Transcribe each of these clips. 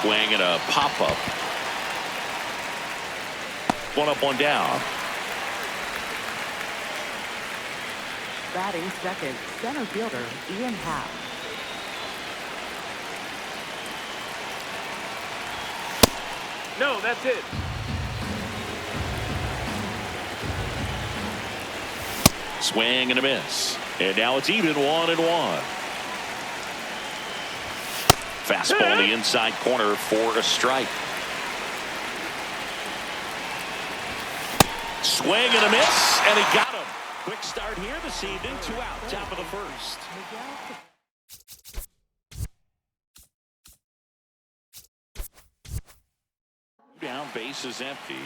Swing and a pop-up. One up, one down. Batting second, center fielder Ian Happ. No, that's it. Swing and a miss. And now it's even 1-1. Fastball the inside corner for a strike. Swing and a miss, and he got him. Quick start here this evening. 2 out, top of the first. Down, base is empty.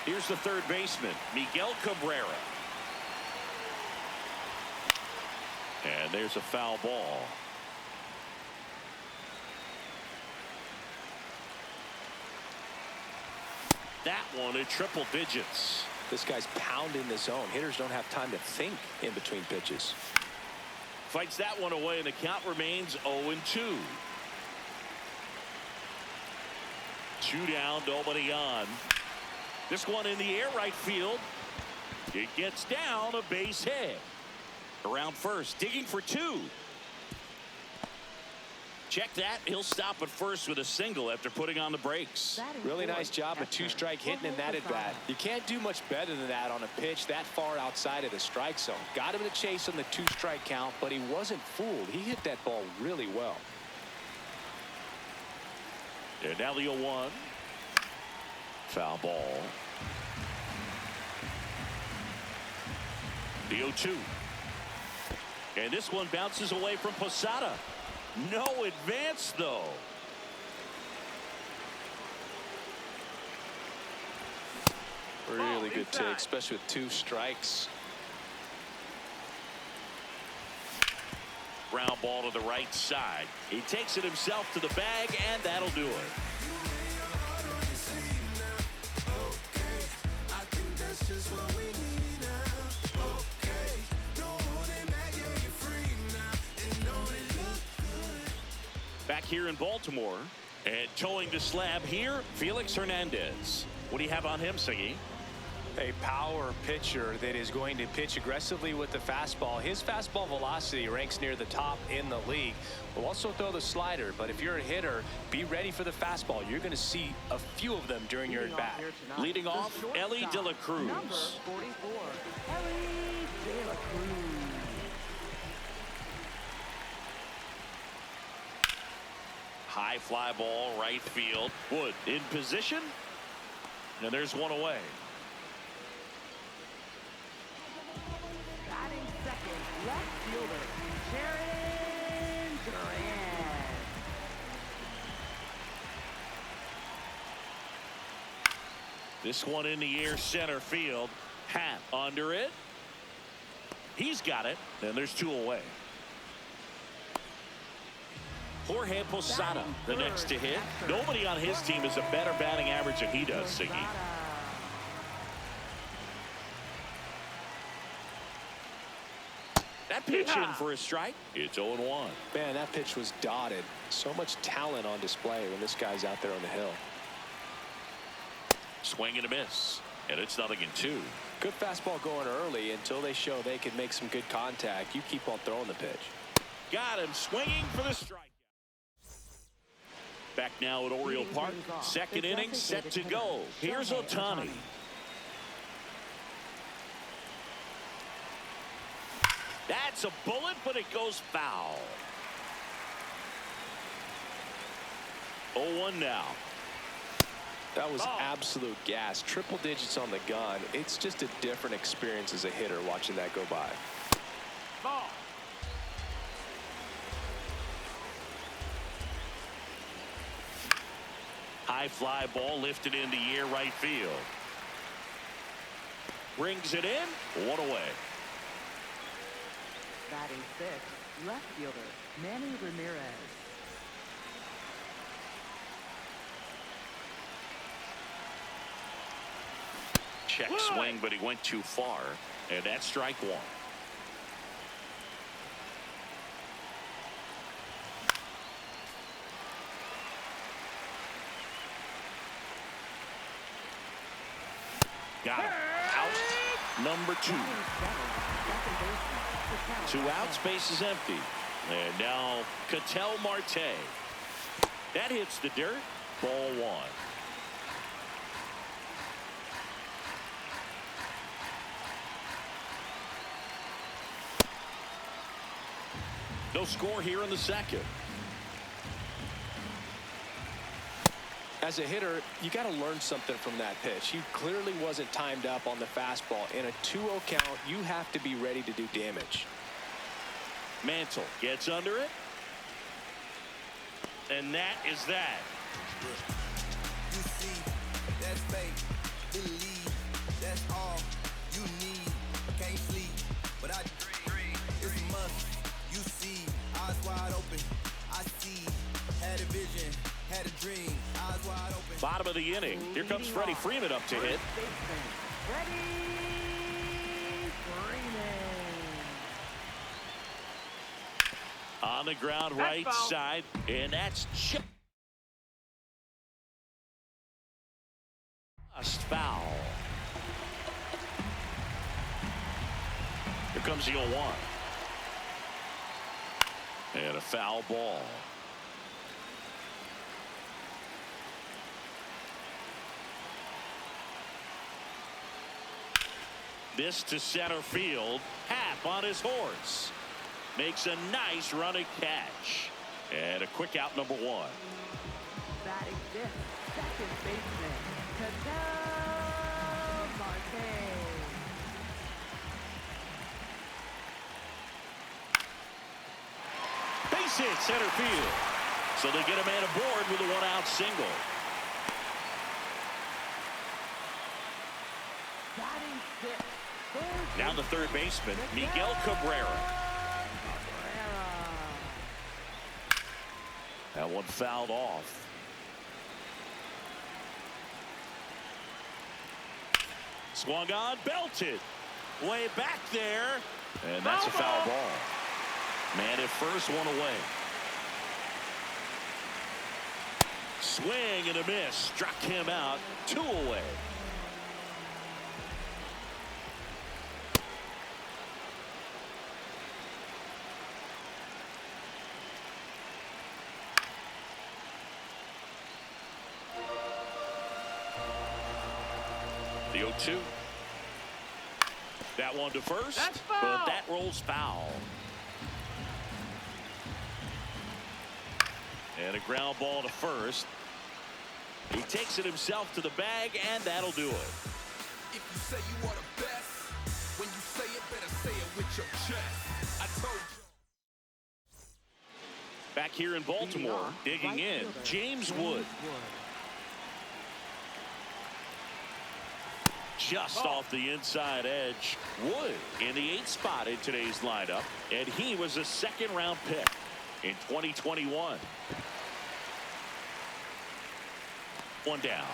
Here's the third baseman, Miguel Cabrera. And there's a foul ball. That one at triple digits. This guy's pounding the zone. Hitters don't have time to think in between pitches. Fights that one away, and the count remains 0-2. 2 down, nobody on. This one in the air, right field. It gets down, a base hit. Around first, digging for 2. Check that. He'll stop at first with a single after putting on the brakes. Really nice job of 2-strike hitting in that at bat. You can't do much better than that on a pitch that far outside of the strike zone. Got him to chase on the 2-strike count, but he wasn't fooled. He hit that ball really well. And now the 0-1. Foul ball. The 0-2. And this one bounces away from Posada. No advance, though. Really good take, especially with 2 strikes. Ground ball to the right side. He takes it himself to the bag, and that'll do it. Back here in Baltimore, and towing the slab here, Felix Hernandez. What do you have on him, Siggy? A power pitcher that is going to pitch aggressively with the fastball. His fastball velocity ranks near the top in the league. Will also throw the slider, but if you're a hitter, be ready for the fastball. You're going to see a few of them during your at-bat. Leading off, Ellie De La Cruz. Number 44, Ellie De La Cruz. High fly ball, right field. Wood in position. And there's one away. Batting second, left fielder, Sharon Durant. This one in the air, center field. Hat under it. He's got it. And there's 2 away. Jorge Posada, the next to hit. Nobody on his team has a better batting average than he does, Siggy. That pitch in for a strike. It's 0-1. Man, that pitch was dotted. So much talent on display when this guy's out there on the hill. Swing and a miss. And it's 0-2. Good fastball going early until they show they can make some good contact. You keep on throwing the pitch. Got him swinging for the strike. Back now at Oriole Park. Second inning set to go. Here's Ohtani. That's a bullet, but it goes foul. 0-1 now. That was absolute gas. Triple digits on the gun. It's just a different experience as a hitter watching that go by. Ball. High fly ball lifted in the air, right field. Brings it in. 1 away. Batting sixth, left fielder, Manny Ramirez. Check swing, but he went too far. And that's strike 1. Got him. Out number 2. 2 outs, base is empty. And now Ketel Marte. That hits the dirt. Ball 1. No score here in the second. As a hitter, you got to learn something from that pitch. He clearly wasn't timed up on the fastball. In a 2-0 count, you have to be ready to do damage. Mantle gets under it. And that is that. You see, that's fake. Believe, that's all you need. Can't sleep, but I dream. It's a must. You see, eyes wide open. I see, had a vision, had a dream. Eyes wide open. Bottom of the inning. Here comes Freddie Freeman up to hit. Freddie Freeman. On the ground, right side, and that's just foul. Here comes the 0-1. And a foul ball. This to center field. Hap on his horse. Makes a nice running catch. And a quick out, number 1. Batting fifth, second baseman, Ketel Marte. Base hit center field. So they get a man aboard with a 1-out single. Batting sixth, Now the third baseman, Miguel Cabrera. That one fouled off. Swung on, belted. Way back there. And that's a foul ball. Man at first, one away. Swing and a miss. Struck him out. 2 away. The 0-2. That one to first, but that rolls foul. And a ground ball to first. He takes it himself to the bag, and that'll do it. If you say you are the best, when you say it, better say it with your chest. I told you. Back here in Baltimore, digging in, James Wood. Just off the inside edge. Wood in the 8th spot in today's lineup, and he was a second-round pick in 2021. One down.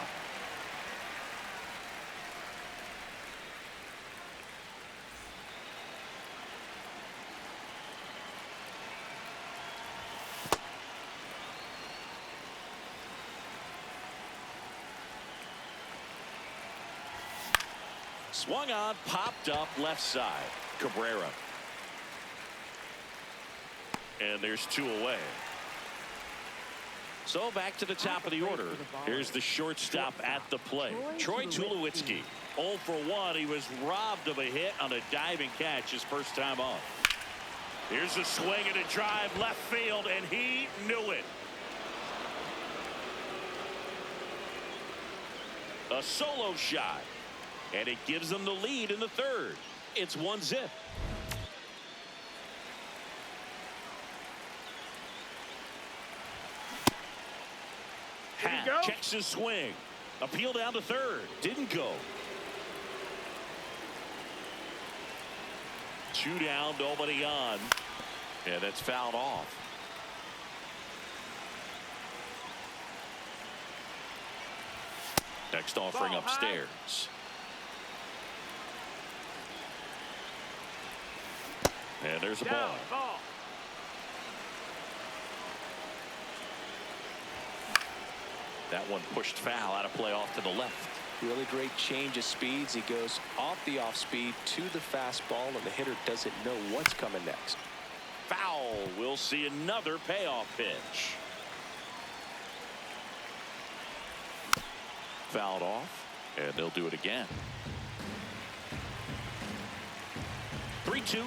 Swung on, popped up left side. Cabrera. And there's 2 away. So back to the top of the order. Here's the shortstop at the plate. Troy Tulowitzki. 0 for 1. He was robbed of a hit on a diving catch his first time up. Here's a swing and a drive left field, and he knew it. A solo shot. And it gives them the lead in the third. It's 1-0. Hap checks his swing. Appeal down to third. Didn't go. 2 down, nobody on. And that's fouled off. Next offering upstairs. And there's a ball. That one pushed foul out of play off to the left. Really great change of speeds. He goes off the off speed to the fastball, and the hitter doesn't know what's coming next. Foul. We'll see another payoff pitch. Fouled off, and they'll do it again. 3-2.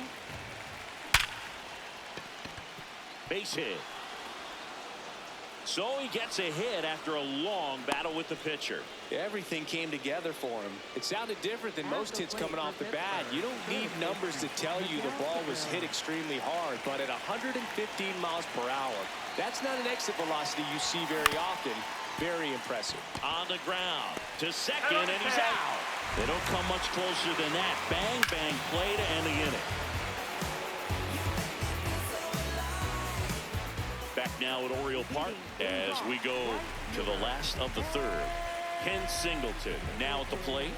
Base hit. So he gets a hit after a long battle with the pitcher. Everything came together for him. It sounded different than most hits coming off the bat. You don't need numbers to tell you the ball was hit extremely hard, but at 115 miles per hour, that's not an exit velocity you see very often. Very impressive. On the ground to second, and he's out. They don't come much closer than that. Bang, bang play to end the inning. Back now at Oriole Park as we go to the last of the third. Ken Singleton now at the plate.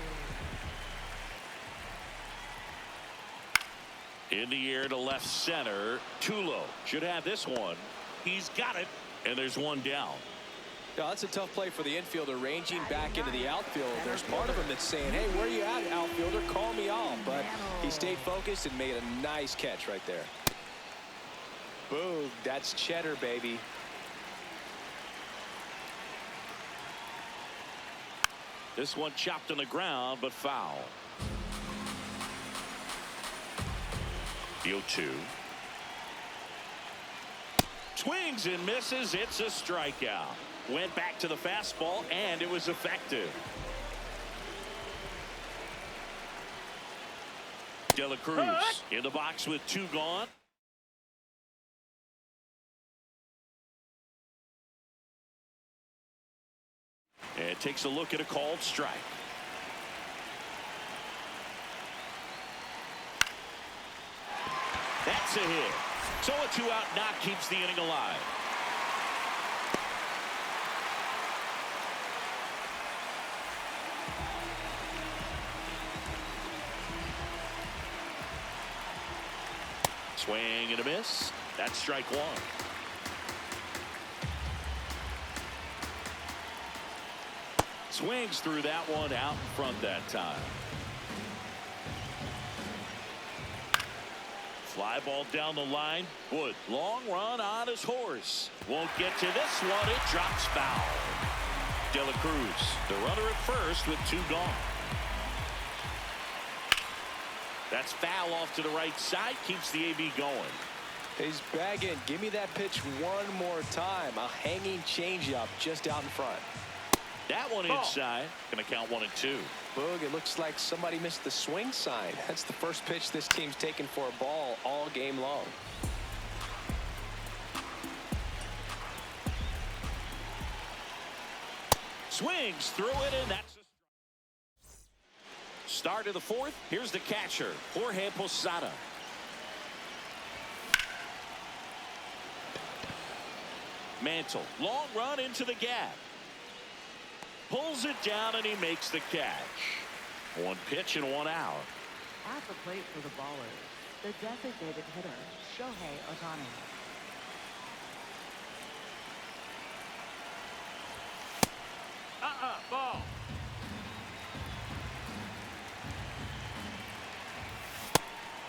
In the air to left center. Tulo should have this one. He's got it, and there's one down. Now, that's a tough play for the infielder, ranging back into the outfield. There's part of him that's saying, hey, where you at, outfielder? Call me off. But he stayed focused and made a nice catch right there. Boom, that's cheddar, baby. This one chopped on the ground, but foul. The 0-2. Swings and misses. It's a strikeout. Went back to the fastball, and it was effective. De La Cruz in the box with 2 gone. And takes a look at a called strike. That's a hit. So a 2-out knock keeps the inning alive. Swing and a miss. That's strike 1. Swings through that one out in front that time. Fly ball down the line. Wood, long run on his horse. Won't get to this one. It drops foul. De La Cruz, the runner at first with 2 gone. That's foul off to the right side. Keeps the AB going. He's bagging. Give me that pitch one more time. A hanging changeup just out in front. That one inside. Going to count 1 and 2. Boog, it looks like somebody missed the swing sign. That's the first pitch this team's taken for a ball all game long. Swings through it, and that's a start of the 4th. Here's the catcher, Jorge Posada. Mantle, long run into the gap. Pulls it down, and he makes the catch. 1 pitch and 1 out. At the plate for the Ballers, the designated hitter, Shohei Ohtani. Ball.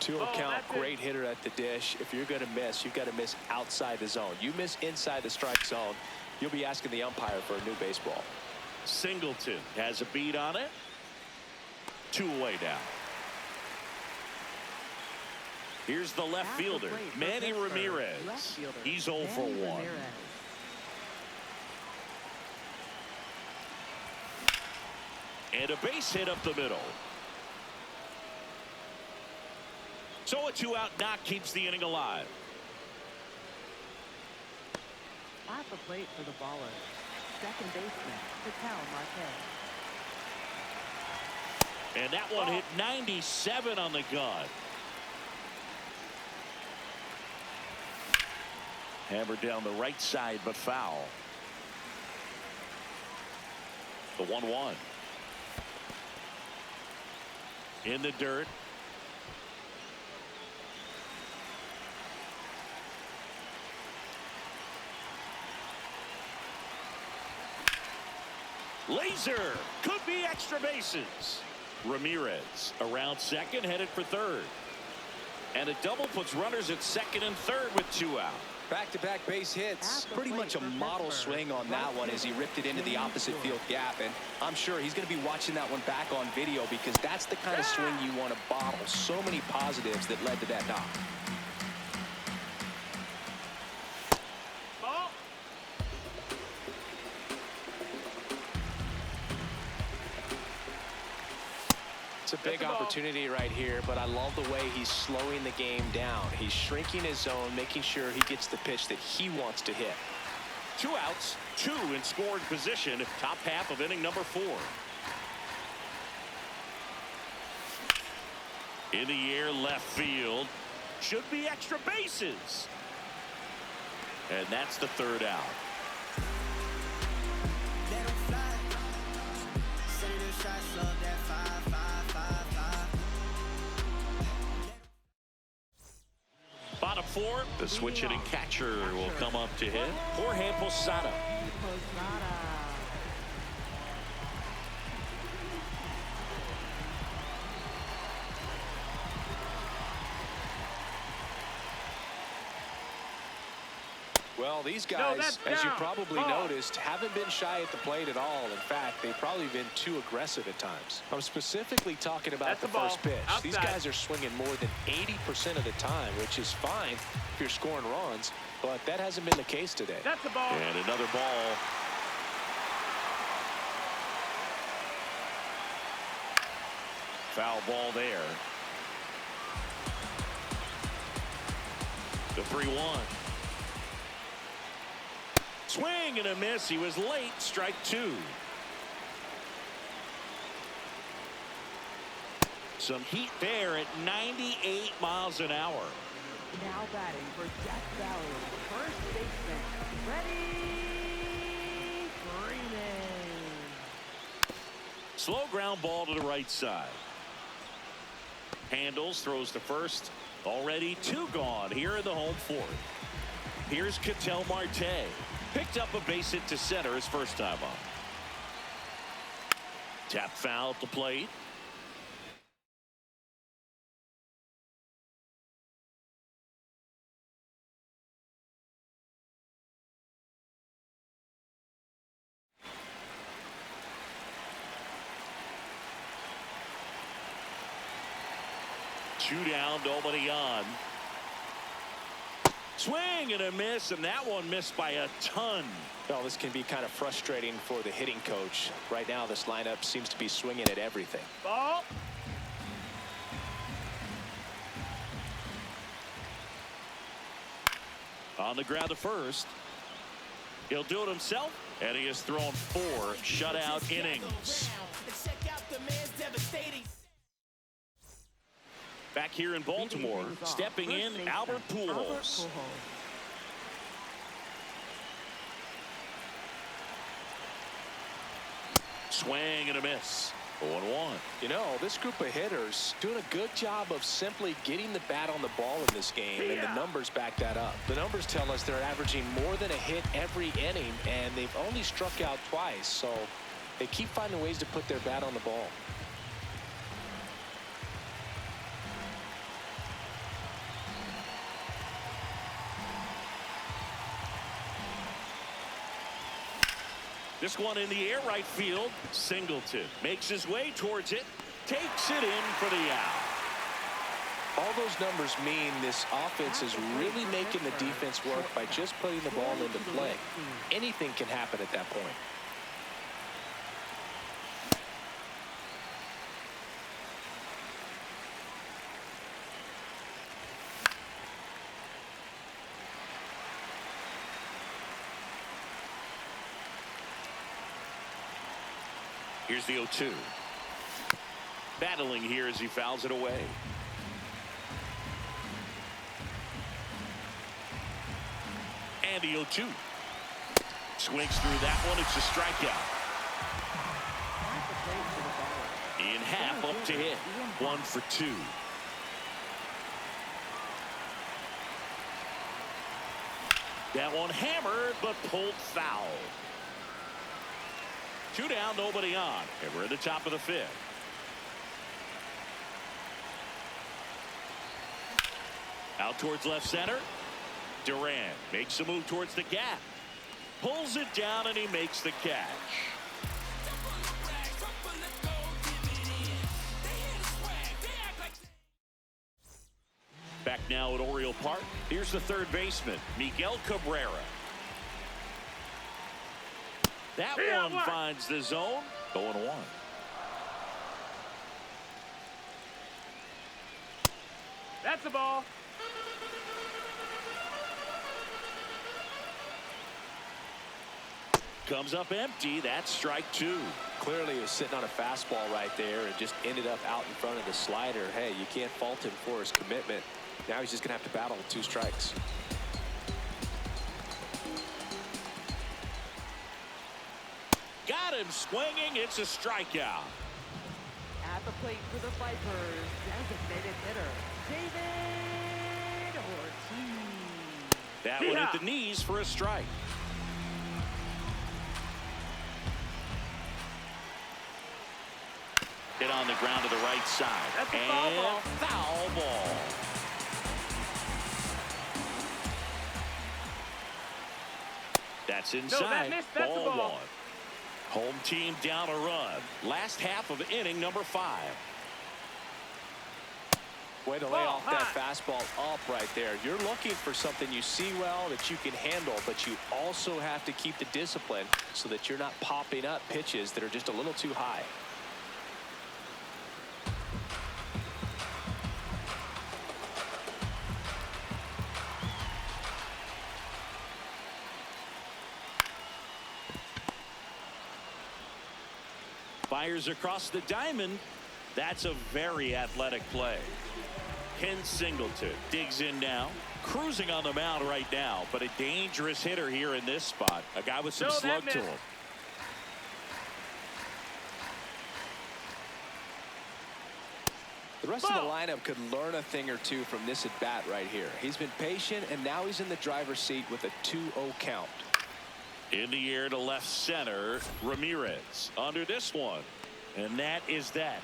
To account, great hitter at the dish. If you're going to miss, you've got to miss outside the zone. You miss inside the strike zone, you'll be asking the umpire for a new baseball. Singleton has a beat on it. 2 away now. Here's the left fielder, Manny Ramirez. He's 0 for 1. And a base hit up the middle. So a 2-out knock keeps the inning alive. At the plate for the Ballers, second baseman, Patel Marte. And that one hit 97 on the gun. Hammered down the right side, but foul. The 1-1. In the dirt. Laser. Could be extra bases. Ramirez around second, headed for third. And a double puts runners at second and third with 2 out. Back-to-back base hits. Pretty much a model swing on that one as he ripped it into the opposite field gap. And I'm sure he's going to be watching that one back on video because that's the kind of swing you want to bottle. So many positives that led to that knock. It's a big opportunity right here, but I love the way he's slowing the game down. He's shrinking his zone, making sure he gets the pitch that he wants to hit. 2 outs, 2 in scoring position, top half of inning number 4. In the air, left field. Should be extra bases. And that's the 3rd out. Let 'em fly. City the shots up that 5, 5, 5, 5. Bottom 4, the switch hitting catcher will come up to hit. Jorge Posada. Well, these guys, as you probably noticed, haven't been shy at the plate at all. In fact, they've probably been too aggressive at times. I'm specifically talking about the first pitch. These guys are swinging more than 80% of the time, which is fine if you're scoring runs, but that hasn't been the case today. That's the ball. And another ball. Foul ball there. The 3-1. Swing and a miss. He was late. Strike 2. Some heat there at 98 miles an hour. Now batting for Jack Valley, first baseman. Ready, Freeman. Slow ground ball to the right side. Handles, throws to first. Already 2 gone here in the home 4th. Here's Ketel Marte. Picked up a base hit to center his first time up. Tap foul at the plate. Two down, nobody on. Swing and a miss, and that one missed by a ton. Well, this can be kind of frustrating for the hitting coach. Right now, this lineup seems to be swinging at everything. Ball. On the ground to first. He'll do it himself, and he has thrown 4 shutout innings. Back here in Baltimore, stepping in, Albert Pujols. Swing and a miss. 0-1. You know, this group of hitters doing a good job of simply getting the bat on the ball in this game, and the numbers back that up. The numbers tell us they're averaging more than a hit every inning, and they've only struck out twice, so they keep finding ways to put their bat on the ball. This one in the air, right field. Singleton makes his way towards it, takes it in for the out. All those numbers mean this offense is really making the defense work by just putting the ball into play. Anything can happen at that point. Here's the 0-2. Battling here as he fouls it away. And the 0-2. Swings through that one. It's a strikeout. In half up to hit. 1 for 2. That one hammered but pulled foul. Two down, nobody on, and we're at the top of the fifth. Out towards left center. Durant makes a move towards the gap. Pulls it down, and he makes the catch. Back now at Oriole Park. Here's the third baseman, Miguel Cabrera. That one finds the zone. 0-1. That's the ball. Comes up empty. That's strike two. Clearly he was sitting on a fastball right there and just ended up out in front of the slider. Hey, you can't fault him for his commitment. Now he's just going to have to battle with 2 strikes. Got him swinging. It's a strikeout. At the plate for the Vipers, designated hitter, David Ortiz. That one at the knees for a strike. Hit on the ground to the right side. That's a and foul ball. Foul ball. That's inside. Missed. That's ball a ball. 1. Home team down a run. Last half of inning number 5. Way to lay off that fastball up right there. You're looking for something you see well that you can handle, but you also have to keep the discipline so that you're not popping up pitches that are just a little too high. Fires across the diamond. That's a very athletic play. Ken Singleton digs in now. Cruising on the mound right now, but a dangerous hitter here in this spot. A guy with some slug to him. The rest of the lineup could learn a thing or two from this at bat right here. He's been patient, and now he's in the driver's seat with a 2-0 count. In the air to left center, Ramirez under this one, and that is that.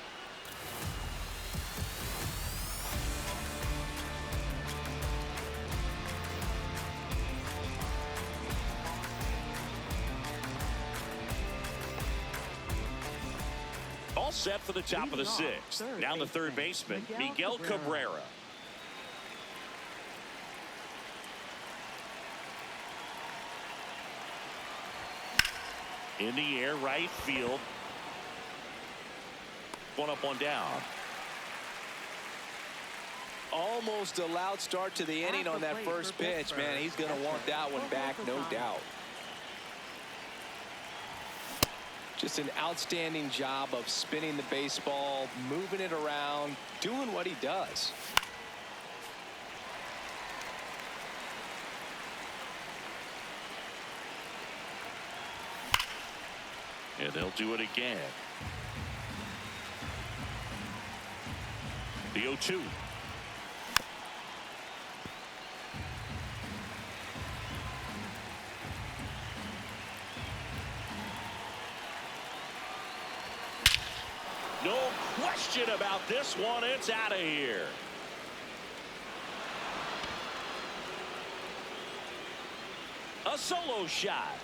All set for the top of the 6th. Now the third baseman, Miguel Cabrera. In the air, right field. One up, one down. Almost a loud start to the inning on that first pitch, man. He's going to want that one back, no doubt. Just an outstanding job of spinning the baseball, moving it around, doing what he does. And they'll do it again. The 0-2. No question about this one. It's out of here. A solo shot.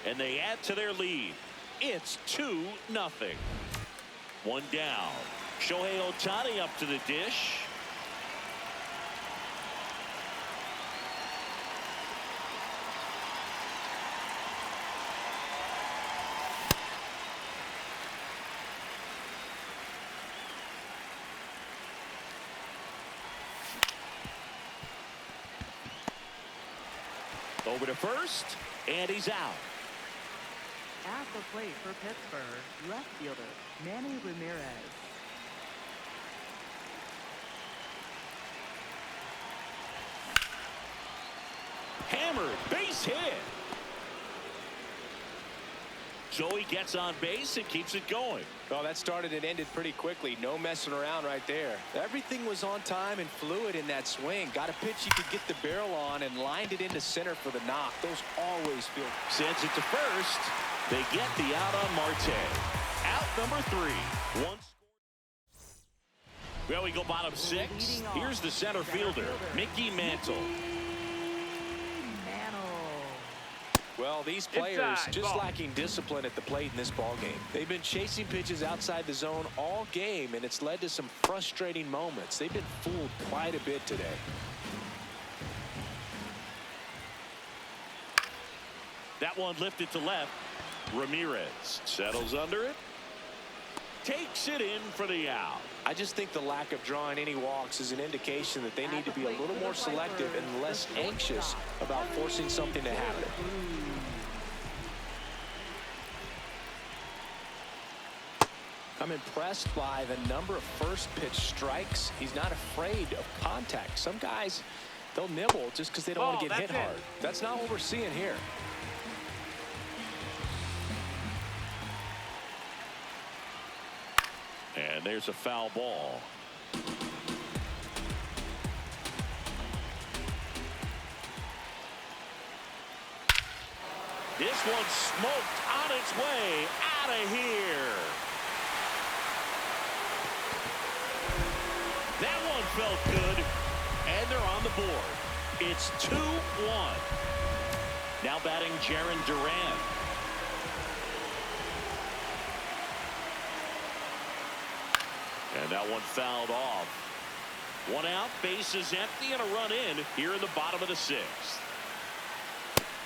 And they add to their lead. It's 2-0. One down. Shohei Ohtani up to the dish. Over to first, and he's out. At the plate for Pittsburgh, left fielder Manny Ramirez. Hammered, base hit. So he gets on base and keeps it going. Well, that started and ended pretty quickly. No messing around right there. Everything was on time and fluid in that swing. Got a pitch he could get the barrel on and lined it into center for the knock. Those always feel. Sends it to first. They get the out on Marte. Out number 3. One. Well, we go bottom 6. Here's the center fielder, Mickey Mantle. Well, these players just lacking discipline at the plate in this ball game. They've been chasing pitches outside the zone all game, and it's led to some frustrating moments. They've been fooled quite a bit today. That one lifted to left. Ramirez settles under it. Takes it in for the out. I just think the lack of drawing any walks is an indication that they need to be a little more selective and less anxious about forcing something to happen. I'm impressed by the number of first pitch strikes. He's not afraid of contact. Some guys, they'll nibble just because they don't want to get hit hard. That's not what we're seeing here. And there's a foul ball. This one's smoked on its way out of here. That one felt good, and they're on the board. It's 2-1. Now batting Jarren Duran. And that one fouled off. One out, base is empty, and a run in here in the bottom of the 6th.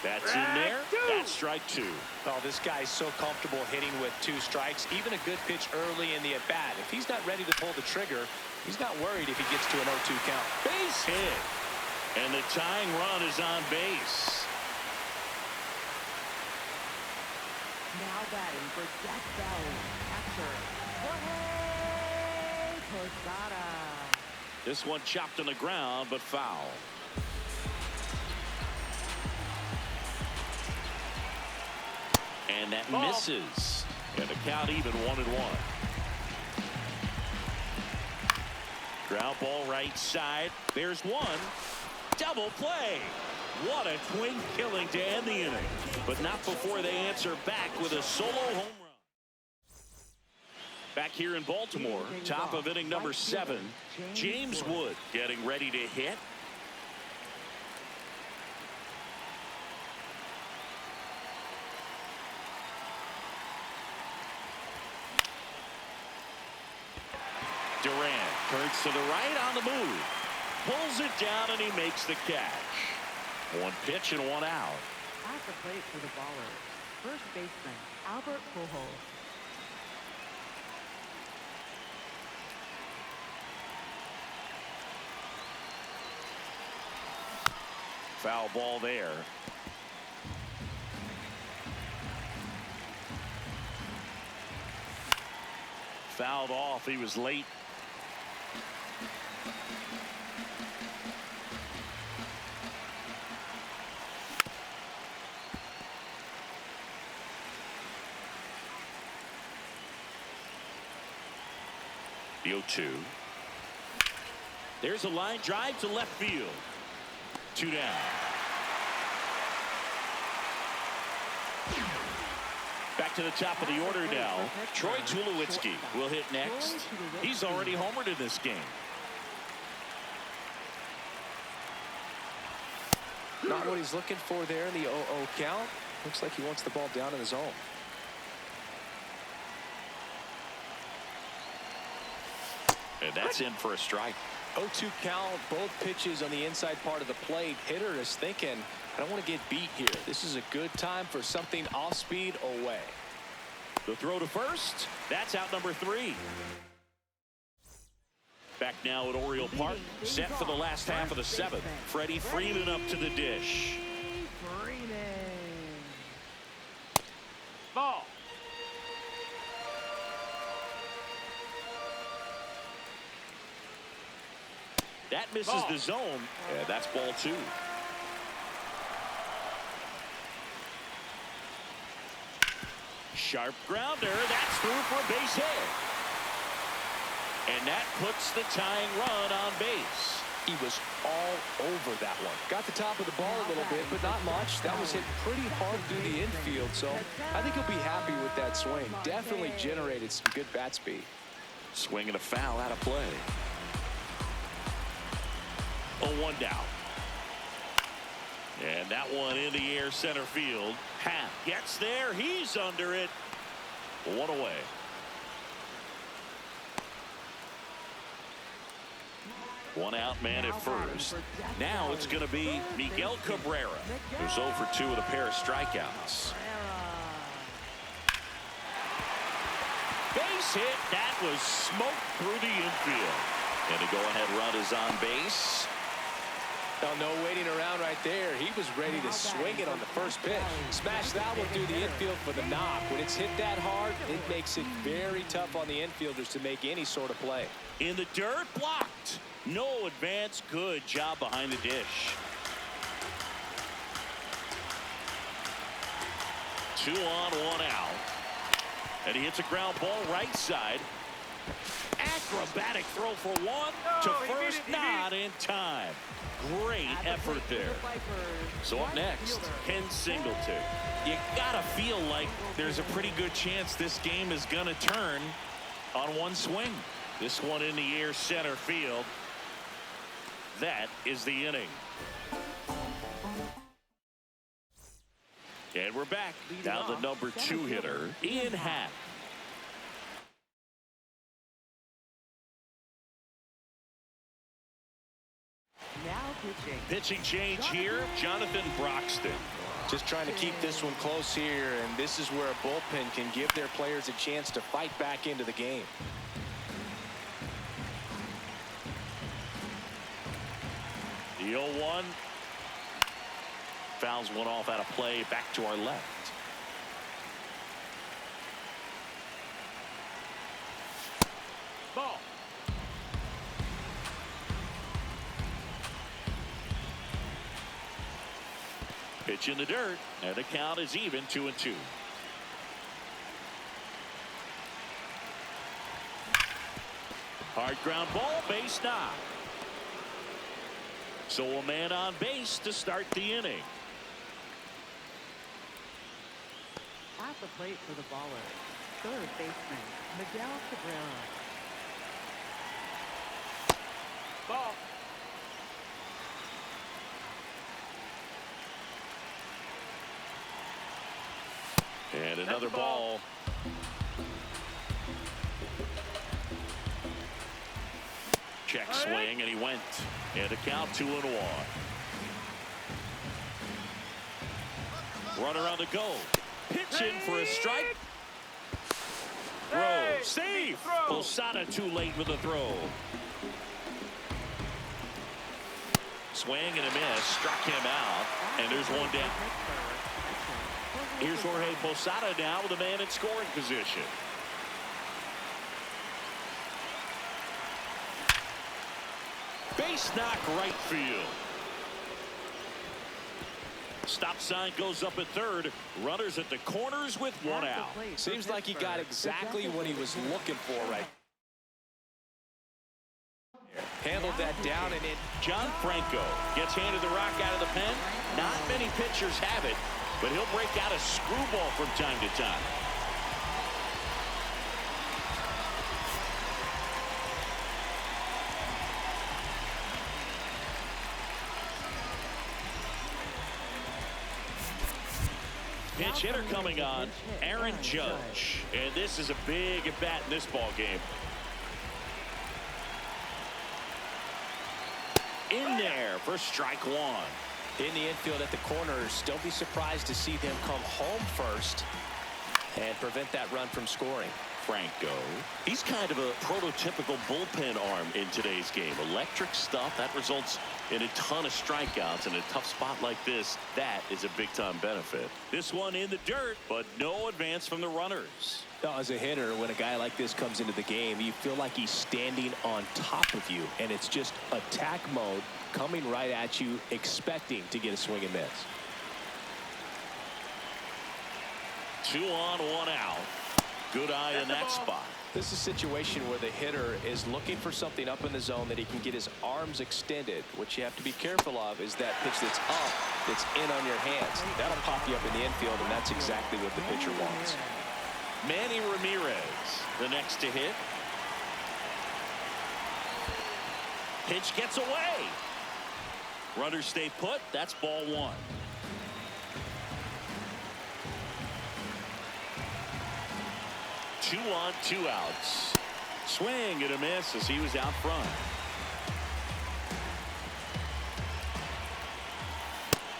That's in there. That's strike 2. Oh, this guy's so comfortable hitting with 2 strikes. Even a good pitch early in the at-bat. If he's not ready to pull the trigger, he's not worried if he gets to an 0-2 count. Base hit. And the tying run is on base. Now batting for Death Valley, catcher Jorge Posada. This one chopped on the ground, but foul. And that misses. And the count even 1-1. Ground ball right side. There's one. Double play. What a twin killing to end the inning. But not before they answer back with a solo home run. Back here in Baltimore, top of inning number 7. James Wood getting ready to hit. Durant turns to the right on the move. Pulls it down and he makes the catch. One pitch and one out. At the plate for the baller, first baseman Albert Pujols. Foul ball there. Fouled off. He was late. The 0-2. There's a line drive to left field. 2 down. Back to the top of the order now. Troy Tulowitzki will hit next. He's already homered in this game. Not what he's looking for there in the 0-0 count. Looks like he wants the ball down in the zone. And that's in for a strike. 0-2 count, both pitches on the inside part of the plate. Hitter is thinking, I don't want to get beat here. This is a good time for something off speed away. The throw to first. That's out number 3. Back now at Oriole Park. Set for the last half of the 7th. Freddie Freeman up to the dish. Freeman. Ball. That misses the zone. Yeah, that's ball 2. sharp grounder. That's through for a base hit. And that puts the tying run on base. He was all over that one. Got the top of the ball a little bit, but not much. That was hit pretty hard through the infield, so I think he'll be happy with that swing. Definitely generated some good bat speed. Swing and a foul out of play. 0-1 down. And that one in the air center field. Happ gets there. He's under it. One away. One out man at first. Now it's going to be Miguel Cabrera, who's 0 for 2 with a pair of strikeouts. Base hit. That was smoked through the infield. And the go-ahead run is on base. No waiting around right there. He was ready to swing it on the first pitch. Smash that one through the infield for the knock. When it's hit that hard, it makes it very tough on the infielders to make any sort of play. In the dirt, blocked. No advance. Good job behind the dish. 2 on, 1 out. And he hits a ground ball right side. Acrobatic throw for one to first, not in time. Great effort there. So up next, Ken Singleton. You gotta feel like there's a pretty good chance this game is gonna turn on one swing. This one in the air center field. That is the inning. And we're back. Now the number 2 hitter, Ian Happ. Now pitching. Pitching change here, Jonathan Broxton. Just trying to keep this one close here, and this is where a bullpen can give their players a chance to fight back into the game. The 0-1. Fouls one off out of play, back to our left. Ball. Pitch in the dirt, and the count is even, 2-2. Hard ground ball, base knock. So a man on base to start the inning. At the plate for the baller, third baseman, Miguel Cabrera. Ball. And another ball. Check swing, and he went. And a count 2-1. Runner on the go. Pitch in for a strike. Throw. Safe. Posada too late with the throw. Swing and a miss. Struck him out. And there's one down. Here's Jorge Posada now with a man in scoring position. Base knock right field. Stop sign goes up at third. Runners at the corners with one out. Seems like he got exactly what he was looking for right there. Handled that down and in. John Franco gets handed the rock out of the pen. Not many pitchers have it, but he'll break out a screwball from time to time. Pinch hitter coming on, Aaron Judge. And this is a big at bat in this ball game. In there for strike one. In the infield at the corners, don't be surprised to see them come home first and prevent that run from scoring. Franco, he's kind of a prototypical bullpen arm in today's game. Electric stuff that results in a ton of strikeouts. In a tough spot like this, that is a big time benefit. This one in the dirt, but no advance from the runners. Now, as a hitter, when a guy like this comes into the game, you feel like he's standing on top of you, and it's just attack mode coming right at you, expecting to get a swing and miss. 2 on, 1 out. Good eye in that spot. This is a situation where the hitter is looking for something up in the zone that he can get his arms extended. What you have to be careful of is that pitch that's up, that's in on your hands. That'll pop you up in the infield, and that's exactly what the pitcher wants. Manny Ramirez, the next to hit. Pitch gets away. Runners stay put. That's ball 1. Two on, 2 outs. Swing and a miss as he was out front.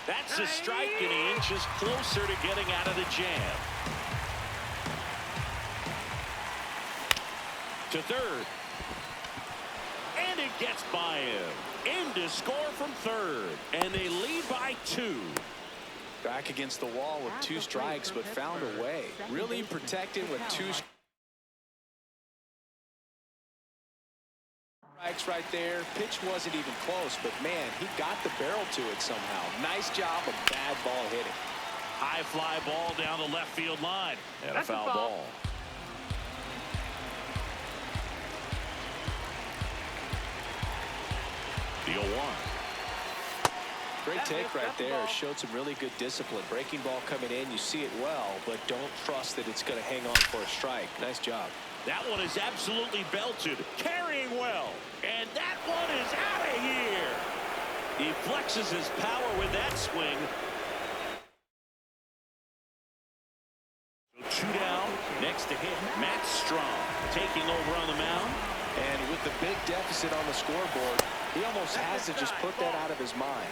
That's a strike, and he inches closer to getting out of the jam. To third. And it gets by him. In to score from third. And they lead by 2. Back against the wall with 2 strikes, but found a way. Really protected with 2 strikes right there. Pitch wasn't even close, but man, he got the barrel to it somehow. Nice job of bad ball hitting. High fly ball down the left field line. And a foul ball. The 0-1. Great take right there. Showed some really good discipline. Breaking ball coming in, you see it well, but don't trust that it's going to hang on for a strike. Nice job. That one is absolutely belted. Carrying well. And that one is out of here. He flexes his power with that swing. 2 down. Next to hit, Matt Strong taking over on the mound. And with the big deficit on the scoreboard, he almost has to just put that out of his mind.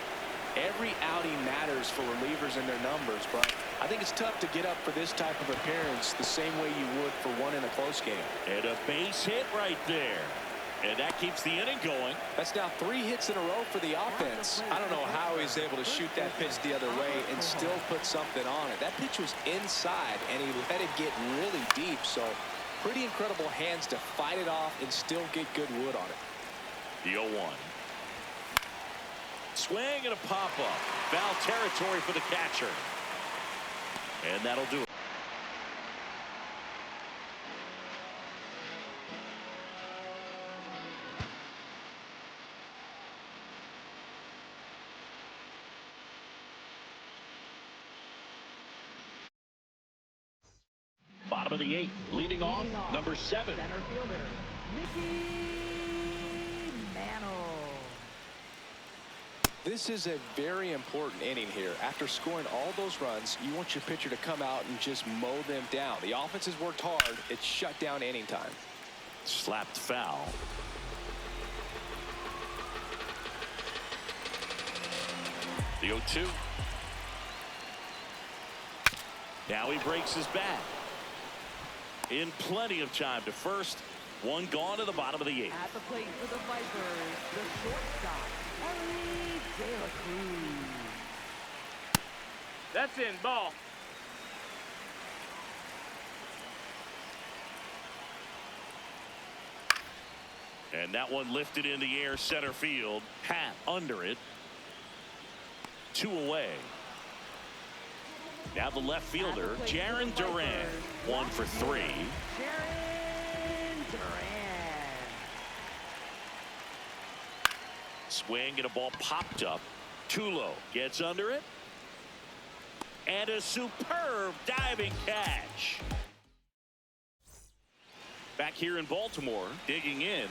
Every outing matters for relievers and their numbers, but I think it's tough to get up for this type of appearance the same way you would for one in a close game. And a base hit right there. And that keeps the inning going. That's now 3 hits in a row for the offense. I don't know how he's able to shoot that pitch the other way and still put something on it. That pitch was inside, and he let it get really deep, so pretty incredible hands to fight it off and still get good wood on it. The 0-1. Swing and a pop-up. Foul territory for the catcher. And that'll do it. Bottom of the 8th, leading off, number 7. Center fielder, Mickey Mantle. This is a very important inning here. After scoring all those runs, you want your pitcher to come out and just mow them down. The offense has worked hard. It's shut down inning time. Slapped foul. The 0-2. Now he breaks his back. In plenty of time to first. One gone to the bottom of the 8th. At the plate for the Vipers, the shortstop, Ellie De La Cruz. That's in. Ball. And that one lifted in the air center field. Hat under it. 2 away. Now the left fielder, Jarren Duran. 1 for 3. Jarren Duran. Swing and a ball popped up. Tulo gets under it. And a superb diving catch. Back here in Baltimore, digging in.